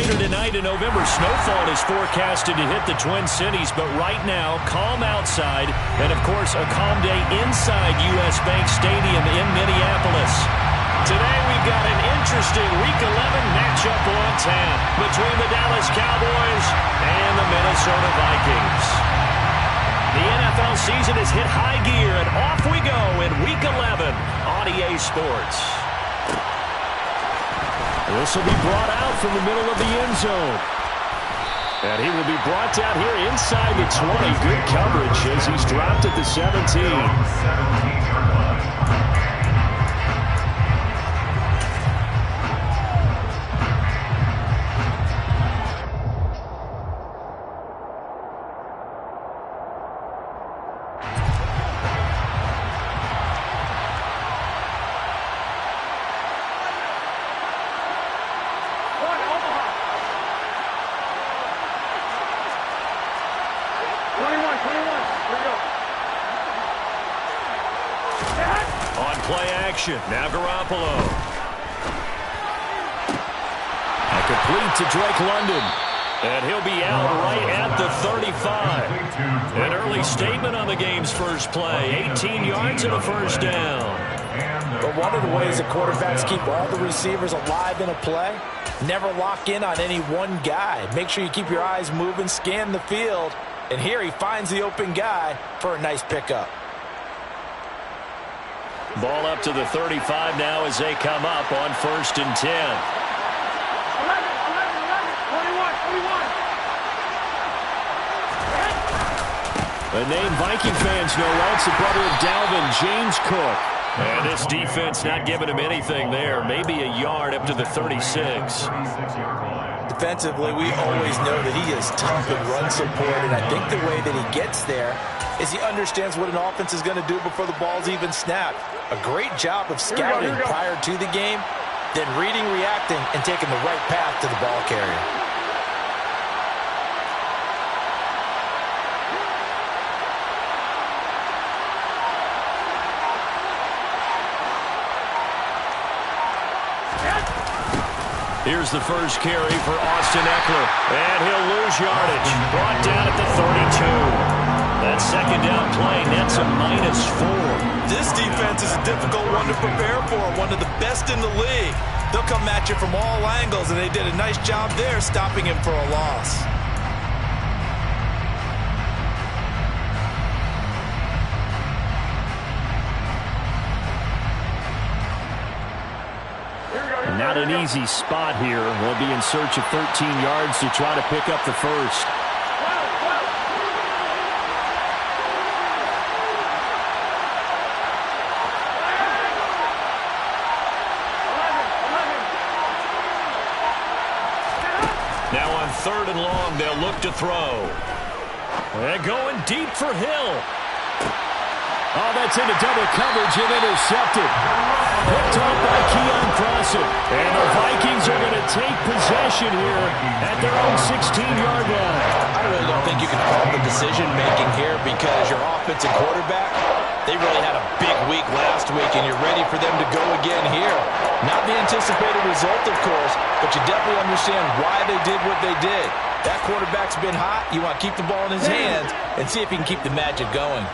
later tonight, a November snowfall is forecasted to hit the Twin Cities, but right now, calm outside, and of course, a calm day inside U.S. Bank Stadium in Minneapolis. Today, we've got an interesting Week 11 matchup on tap between the Dallas Cowboys and the Minnesota Vikings. The NFL season has hit high gear, and off we go in Week 11 on EA Sports. This will be brought out from the middle of the end zone. And he will be brought down here inside the 20. Good coverage as he's dropped at the 17. Now Garoppolo. A complete to Drake London. And he'll be out right at the 35. An early statement on the game's first play. 18 yards and a first down. But one of the ways that quarterbacks keep all the receivers alive in a play, never lock in on any one guy. Make sure you keep your eyes moving, scan the field. And here he finds the open guy for a nice pickup. Ball up to the 35 now as they come up on 1st and 10. 11, 21. A name Viking fans know well. It's the brother of Dalvin, James Cook. And this defense not giving him anything there. Maybe a yard up to the 36. Defensively, we always know that he is tough in run support, and I think the way that he gets there is he understands what an offense is going to do before the ball's even snapped. A great job of scouting prior to the game, then reading, reacting, and taking the right path to the ball carrier. Here's the first carry for Austin Eckler, and he'll lose yardage. Brought down at the 32. That second down play nets a -4. This defense is a difficult one to prepare for, one of the best in the league. They'll come at you from all angles, and they did a nice job there stopping him for a loss. Not an easy spot here. We'll be in search of 13 yards to try to pick up the first. Now on 3rd and long, they'll look to throw. And going deep for Hill. Oh, that's into double coverage and intercepted. Picked off by Keon Crossen. And the Vikings are going to take possession here at their own 16-yard line. I really don't think you can fault the decision-making here because your offensive quarterback, they really had a big week last week, and you're ready for them to go again here. Not the anticipated result, of course, but you definitely understand why they did what they did. That quarterback's been hot. You want to keep the ball in his hands and see if he can keep the magic going.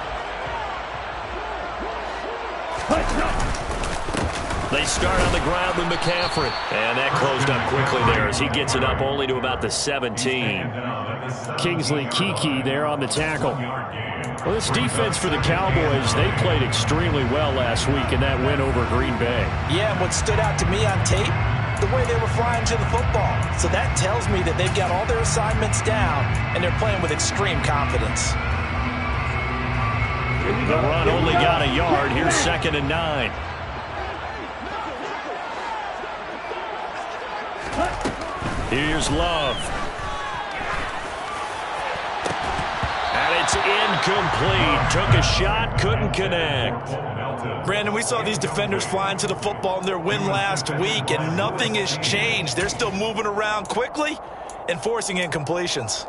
They start on the ground with McCaffrey. And that closed up quickly there as he gets it up only to about the 17. Kingsley Keke there on the tackle. Well, this defense for the Cowboys, they played extremely well last week in that win over Green Bay. Yeah, and what stood out to me on tape, the way they were flying to the football. So that tells me that they've got all their assignments down, and they're playing with extreme confidence. The run only got a yard. Here's 2nd and 9. Here's Love. And it's incomplete. Took a shot, couldn't connect. Brandon, we saw these defenders flying to the football in their win last week, and nothing has changed. They're still moving around quickly and forcing incompletions.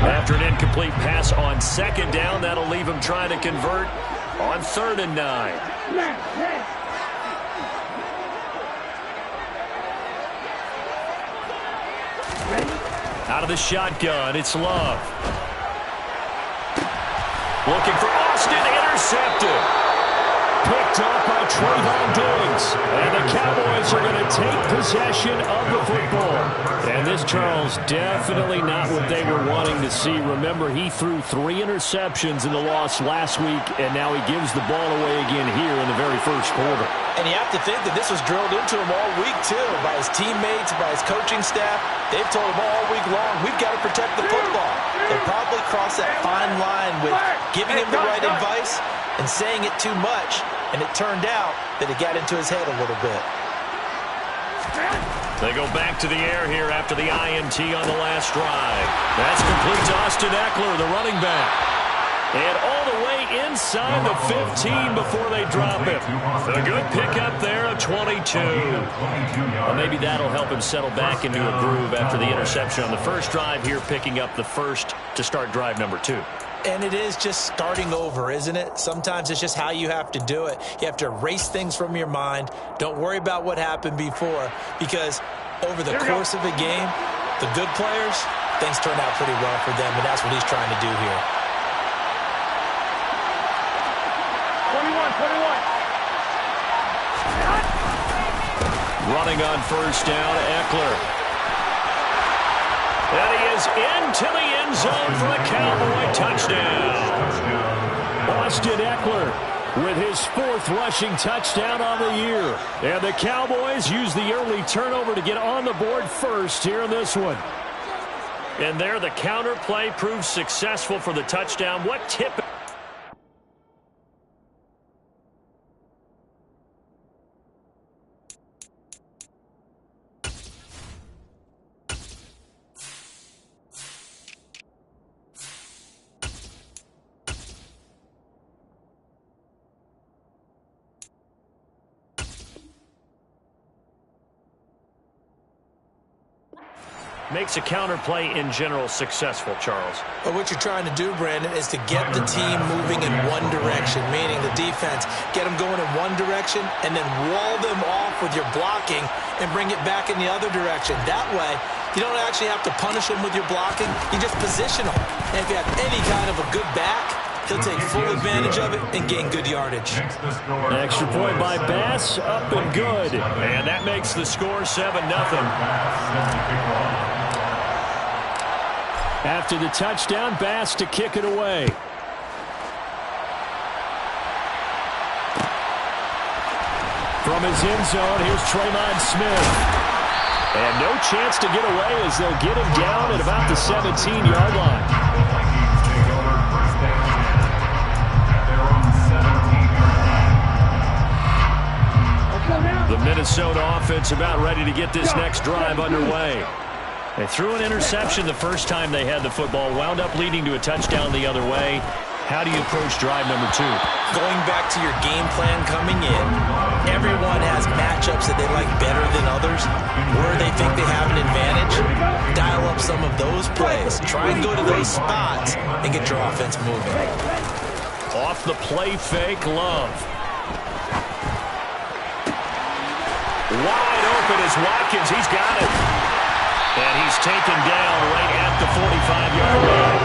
After an incomplete pass on 2nd down, that'll leave him trying to convert on 3rd and 9. Out of the shotgun, it's Love. Looking for Austin, intercepted. Picked off by Trayvon Diggs. And the Cowboys are going to take possession of the football. And this, Charles, definitely not what they were wanting to see. Remember, he threw 3 interceptions in the loss last week, and now he gives the ball away again here in the very first quarter. And you have to think that this was drilled into him all week, too, by his teammates, by his coaching staff. They've told him all week long, we've got to protect the football. They'll probably cross that fine line with giving him the right advice and saying it too much. And it turned out that it got into his head a little bit. They go back to the air here after the INT on the last drive. That's complete to Austin Ekeler, the running back. And all the way inside the 15 before they drop it. A good pickup there of 22. Well, maybe that'll help him settle back into a groove after the interception on the first drive here, picking up the first to start drive number 2. And it is just starting over, isn't it? Sometimes it's just how you have to do it. You have to erase things from your mind. Don't worry about what happened before, because over the course of a game, the good players, things turn out pretty well for them, and that's what he's trying to do here. 21. Running on first down, Ekeler. And he is into the end zone for a Cowboy touchdown. Austin Ekeler with his 4th rushing touchdown on the year. And the Cowboys use the early turnover to get on the board first here in this one. And there the counter play proves successful for the touchdown. What tip? Makes a counter play in general successful, Charles. But what you're trying to do, Brandon, is to get the team moving in one direction, meaning the defense, get them going in one direction and then wall them off with your blocking and bring it back in the other direction. That way, you don't actually have to punish them with your blocking. You just position them. And if you have any kind of a good back, he'll take full advantage of it and gain good yardage. Extra point by Bass, up and good. And that makes the score 7-0. After the touchdown, Bass to kick it away. From his end zone, here's Tremon Smith. And no chance to get away as they'll get him down at about the 17-yard line. The Minnesota offense about ready to get this next drive underway. They threw an interception the first time they had the football, wound up leading to a touchdown the other way. How do you approach drive number 2? Going back to your game plan coming in, everyone has matchups that they like better than others, where they think they have an advantage. Dial up some of those plays. Try and go to those spots and get your offense moving. Off the play fake, Love. Wide open is Watkins. He's got it. And he's taken down right at the 45-yard line.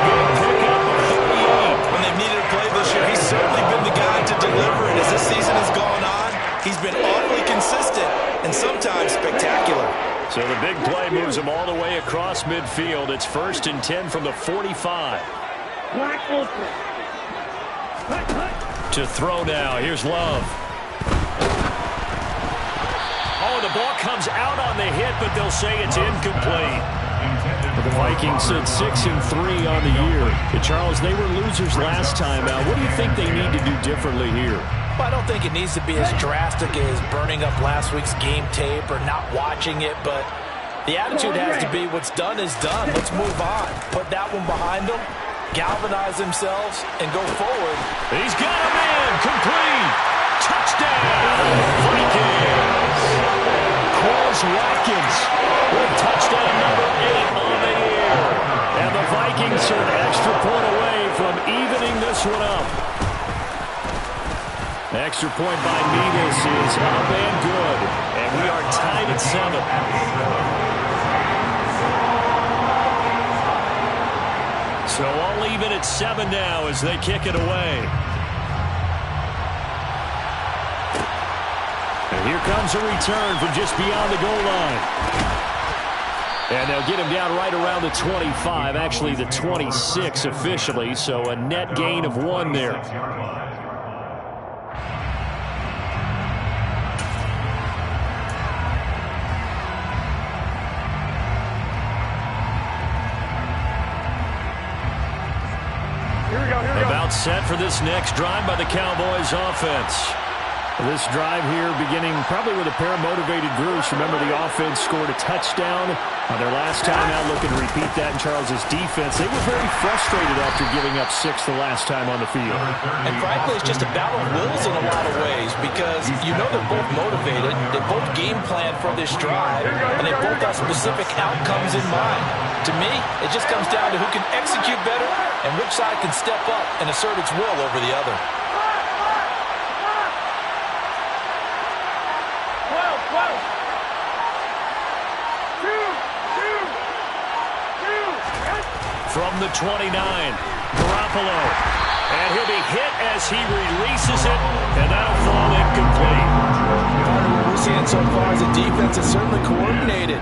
Good pickup of 38. When they've needed a play this year, he's certainly been the guy to deliver. And as this season has gone on, he's been awfully consistent and sometimes spectacular. So the big play moves him all the way across midfield. It's 1st and 10 from the 45. To throw now. Here's Love. Oh, the ball comes out on the hit, but they'll say it's incomplete. The Vikings sit 6-3 on the year. Charles, they were losers last time out. What do you think they need to do differently here? Well, I don't think it needs to be as drastic as burning up last week's game tape or not watching it, but the attitude has to be what's done is done. Let's move on. Put that one behind them, galvanize themselves, and go forward. He's got a man. Complete. Touchdown. Vikings. Quez Watkins with touchdown number 8 on the year. And the Vikings are an extra point away from evening this one up. Extra point by Nevis is up and good. And we are tied at 7. So I'll leave it at 7 now as they kick it away. And here comes a return from just beyond the goal line. And they'll get him down right around the 25, actually the 26 officially, so a net gain of 1 there. About set for this next drive by the Cowboys offense. This drive here beginning probably with a pair of motivated groups. Remember, the offense scored a touchdown on their last time out. Looking to repeat that in Charles' defense. They were very frustrated after giving up 6 the last time on the field. And frankly, it's just a battle of wills in a lot of ways because you know they're both motivated. They both game plan for this drive, and they both have specific outcomes in mind. To me, it just comes down to who can execute better and which side can step up and assert its will over the other. From the 29, Garoppolo. And he'll be hit as he releases it, and that'll fall incomplete. What we're seeing so far as a defense is certainly coordinated.